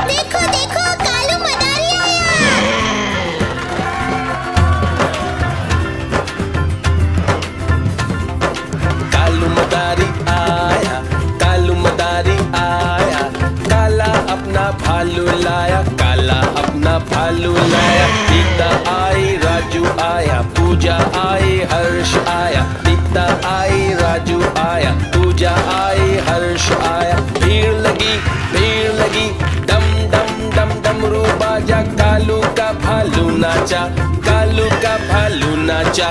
देखो देखो कालू मदारी आया। कालू मदारी आया, कालू मदारी आया, काला अपना भालू लाया, काला अपना भालू लाया। सीता आई, राजू आया, पूजा आई, हर्ष आया। सीता आई, राजू आया, पूजा आई, हर्ष आया। भीड़ लगी, डम डम डम डमरू बाजा, कालू का भालू नाचा, कालू का भालू नाचा।